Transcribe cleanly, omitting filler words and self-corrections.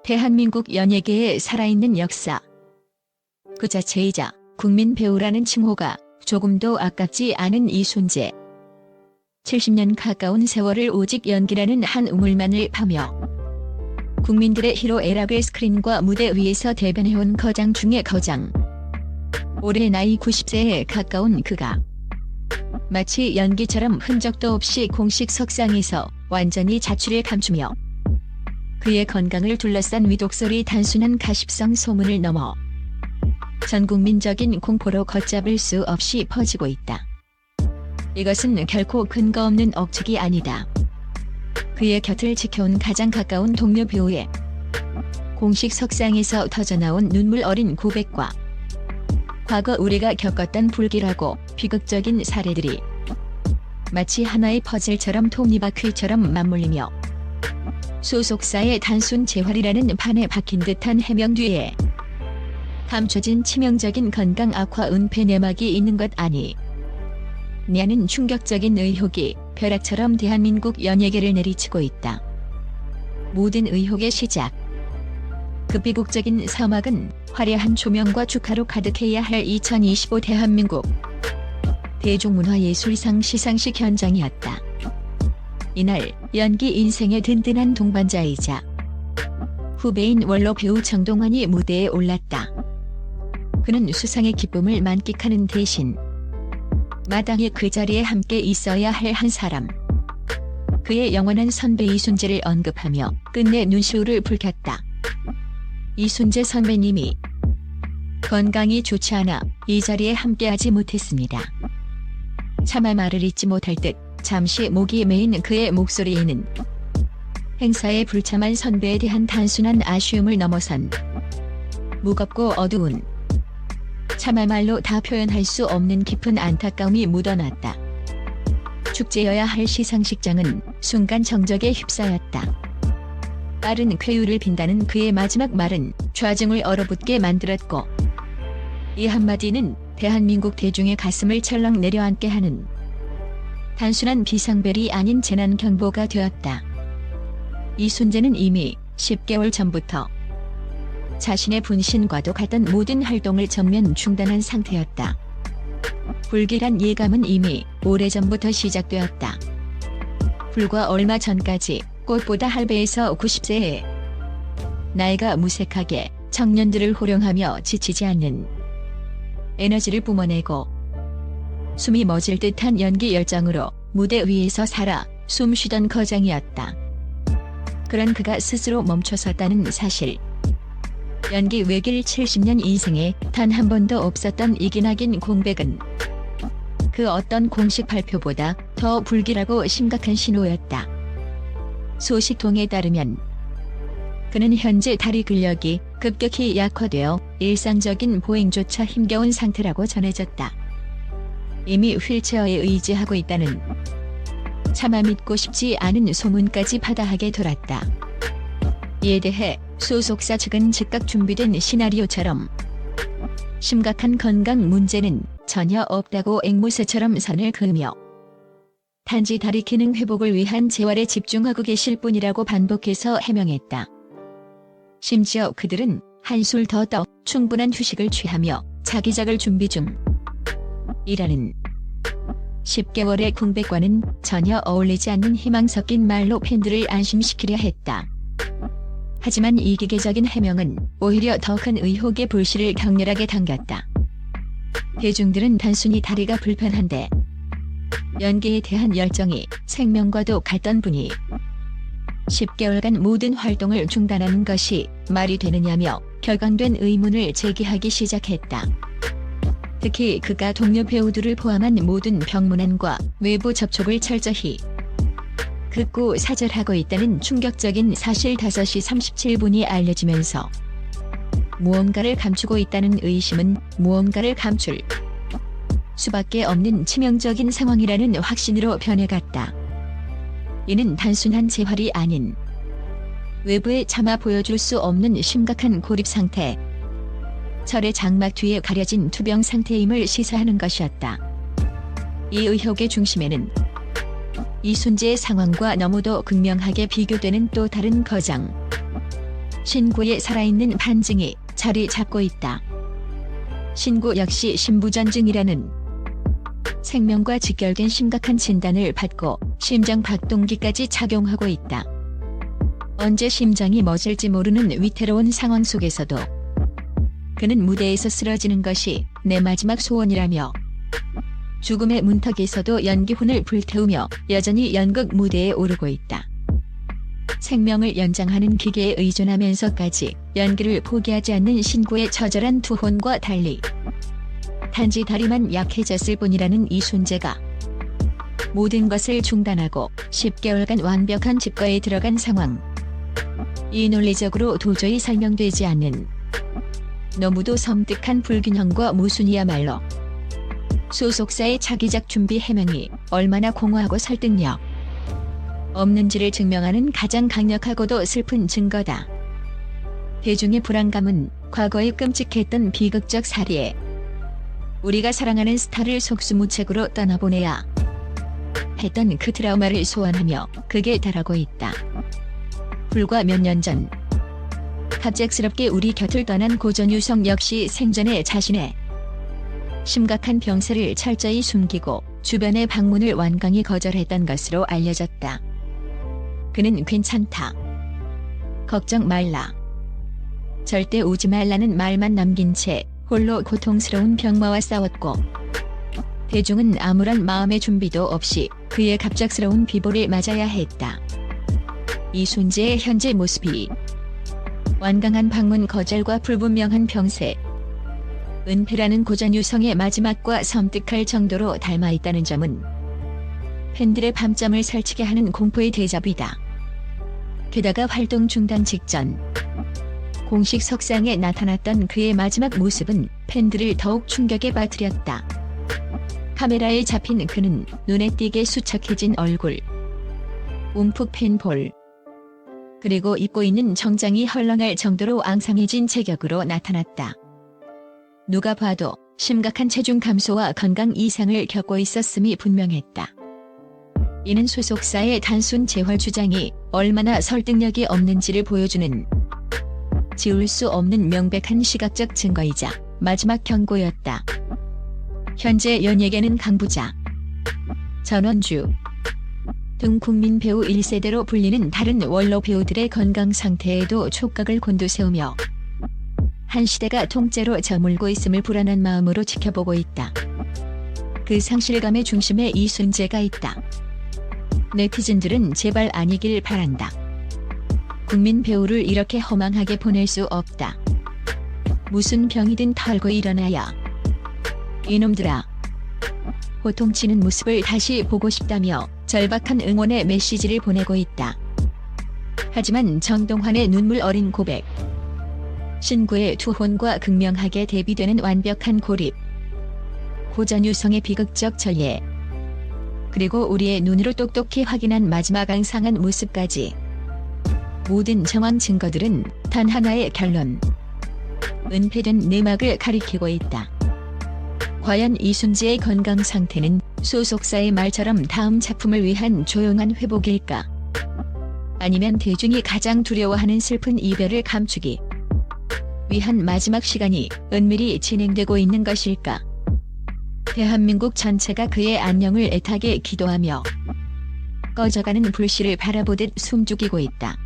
대한민국 연예계의 살아있는 역사. 그 자체이자 국민 배우라는 칭호가 조금도 아깝지 않은 이순재. 70년 가까운 세월을 오직 연기라는 한 우물만을 파며 국민들의 희로애락을 스크린과 무대 위에서 대변해온 거장 중의 거장. 올해 나이 90세에 가까운 그가 마치 연기처럼 흔적도 없이 공식 석상에서 완전히 자취를 감추며 그의 건강을 둘러싼 위독설이 단순한 가십성 소문을 넘어 전국민적인 공포로 걷잡을 수 없이 퍼지고 있다. 이것은 결코 근거 없는 억측이 아니다. 그의 곁을 지켜온 가장 가까운 동료 배우의 공식 석상에서 터져나온 눈물 어린 고백과 과거 우리가 겪었던 불길하고 비극적인 사례들이 마치 하나의 퍼즐처럼 톱니바퀴처럼 맞물리며 소속사의 단순 재활이라는 판에 박힌 듯한 해명 뒤에 감춰진 치명적인 건강 악화 은폐 내막이 있는 것 아니냐는 충격적인 의혹이 벼락처럼 대한민국 연예계를 내리치고 있다. 모든 의혹의 시작. 그 비극적인 사막은 화려한 조명과 축하로 가득해야 할 2025 대한민국 대중문화예술상 시상식 현장이었다. 이날 연기 인생의 든든한 동반자이자 후배인 원로 배우 정동환이 무대에 올랐다. 그는 수상의 기쁨을 만끽하는 대신 마땅히 그 자리에 함께 있어야 할 한 사람, 그의 영원한 선배 이순재를 언급하며 끝내 눈시울을 붉혔다. 이순재 선배님이 건강이 좋지 않아 이 자리에 함께하지 못했습니다. 차마 말을 잇지 못할 듯 잠시 목이 메인 그의 목소리에는 행사에 불참한 선배에 대한 단순한 아쉬움을 넘어선 무겁고 어두운, 차마 말로 다 표현할 수 없는 깊은 안타까움이 묻어났다. 축제여야 할 시상식장은 순간 정적에 휩싸였다. 빠른 쾌유를 빈다는 그의 마지막 말은 좌증을 얼어붙게 만들었고, 이 한마디는 대한민국 대중의 가슴을 철렁 내려앉게 하는 단순한 비상벨이 아닌 재난 경보가 되었다. 이순재는 이미 10개월 전부터 자신의 분신과도 같던 모든 활동을 전면 중단한 상태였다. 불길한 예감은 이미 오래전부터 시작되었다. 불과 얼마 전까지 꽃보다 할배에서 90세에 나이가 무색하게 청년들을 호령하며 지치지 않는 에너지를 뿜어내고 숨이 멎을 듯한 연기 열정으로 무대 위에서 살아 숨쉬던 거장이었다. 그런 그가 스스로 멈춰섰다는 사실. 연기 외길 70년 인생에 단 한 번도 없었던 이 기나긴 공백은 그 어떤 공식 발표보다 더 불길하고 심각한 신호였다. 소식통에 따르면 그는 현재 다리 근력이 급격히 약화되어 일상적인 보행조차 힘겨운 상태라고 전해졌다. 이미 휠체어에 의지하고 있다는 차마 믿고 싶지 않은 소문까지 파다하게 돌았다. 이에 대해 소속사 측은 즉각 준비된 시나리오처럼 심각한 건강 문제는 전혀 없다고 앵무새처럼 선을 그으며 단지 다리 기능 회복을 위한 재활에 집중하고 계실 뿐이라고 반복해서 해명했다. 심지어 그들은 한술 더 떠 충분한 휴식을 취하며 차기작을 준비 중이라는 10개월의 공백과는 전혀 어울리지 않는 희망 섞인 말로 팬들을 안심시키려 했다. 하지만 이 기계적인 해명은 오히려 더 큰 의혹의 불씨를 격렬하게 당겼다. 대중들은 단순히 다리가 불편한데 연기에 대한 열정이 생명과도 같던 분이 10개월간 모든 활동을 중단하는 것이 말이 되느냐며 격앙된 의문을 제기하기 시작했다. 특히 그가 동료 배우들을 포함한 모든 병문안과 외부 접촉을 철저히 극구 사절하고 있다는 충격적인 사실 5시 37분이 알려지면서 무언가를 감추고 있다는 의심은 무언가를 감출 수밖에 없는 치명적인 상황이라는 확신으로 변해갔다. 이는 단순한 재활이 아닌 외부에 차마 보여줄 수 없는 심각한 고립 상태, 철의 장막 뒤에 가려진 투병 상태임을 시사하는 것이었다. 이 의혹의 중심에는 이순재의 상황과 너무도 극명하게 비교되는 또 다른 거장, 신구의 살아있는 반증이 자리 잡고 있다. 신구 역시 신부전증이라는 생명과 직결된 심각한 진단을 받고 심장 박동기까지 작용하고 있다. 언제 심장이 멎을지 모르는 위태로운 상황 속에서도 그는 무대에서 쓰러지는 것이 내 마지막 소원이라며 죽음의 문턱에서도 연기혼을 불태우며 여전히 연극 무대에 오르고 있다. 생명을 연장하는 기계에 의존하면서까지 연기를 포기하지 않는 신구의 처절한 투혼과 달리 단지 다리만 약해졌을 뿐이라는 이순재가 모든 것을 중단하고 10개월간 완벽한 집거에 들어간 상황. 이 논리적으로 도저히 설명되지 않는 너무도 섬뜩한 불균형과 모순이야말로 소속사의 차기작 준비 해명이 얼마나 공허하고 설득력 없는지를 증명하는 가장 강력하고도 슬픈 증거다. 대중의 불안감은 과거의 끔찍했던 비극적 살해에 우리가 사랑하는 스타를 속수무책으로 떠나보내야 했던 그 트라우마를 소환하며 극에 달하고 있다. 불과 몇 년 전 갑작스럽게 우리 곁을 떠난 고전유성 역시 생전에 자신의 심각한 병세를 철저히 숨기고 주변의 방문을 완강히 거절했던 것으로 알려졌다. 그는 괜찮다. 걱정 말라. 절대 오지 말라는 말만 남긴 채 홀로 고통스러운 병마와 싸웠고 대중은 아무런 마음의 준비도 없이 그의 갑작스러운 비보를 맞아야 했다. 이순재의 현재 모습이 완강한 방문 거절과 불분명한 병세, 은폐라는 고전유성의 마지막과 섬뜩할 정도로 닮아있다는 점은 팬들의 밤잠을 설치게 하는 공포의 대접이다. 게다가 활동 중단 직전 공식 석상에 나타났던 그의 마지막 모습은 팬들을 더욱 충격에 빠뜨렸다. 카메라에 잡힌 그는 눈에 띄게 수척해진 얼굴, 움푹 팬 볼, 그리고 입고 있는 정장이 헐렁할 정도로 앙상해진 체격으로 나타났다. 누가 봐도 심각한 체중 감소와 건강 이상을 겪고 있었음이 분명했다. 이는 소속사의 단순 재활 주장이 얼마나 설득력이 없는지를 보여주는 지울 수 없는 명백한 시각적 증거이자 마지막 경고였다. 현재 연예계는 강부자, 전원주 등 국민 배우 1세대로 불리는 다른 원로 배우들의 건강 상태에도 촉각을 곤두세우며 한 시대가 통째로 저물고 있음을 불안한 마음으로 지켜보고 있다. 그 상실감의 중심에 이순재가 있다. 네티즌들은 제발 아니길 바란다. 국민 배우를 이렇게 허망하게 보낼 수 없다. 무슨 병이든 털고 일어나야. 이놈들아. 호통치는 모습을 다시 보고 싶다며 절박한 응원의 메시지를 보내고 있다. 하지만 정동환의 눈물 어린 고백, 신구의 투혼과 극명하게 대비되는 완벽한 고립, 고전유성의 비극적 전예, 그리고 우리의 눈으로 똑똑히 확인한 마지막 앙상한 모습까지 모든 정황 증거들은 단 하나의 결론, 은폐된 내막을 가리키고 있다. 과연 이순재의 건강 상태는 소속사의 말처럼 다음 작품을 위한 조용한 회복일까? 아니면 대중이 가장 두려워하는 슬픈 이별을 감추기 위한 마지막 시간이 은밀히 진행되고 있는 것일까? 대한민국 전체가 그의 안녕을 애타게 기도하며 꺼져가는 불씨를 바라보듯 숨죽이고 있다.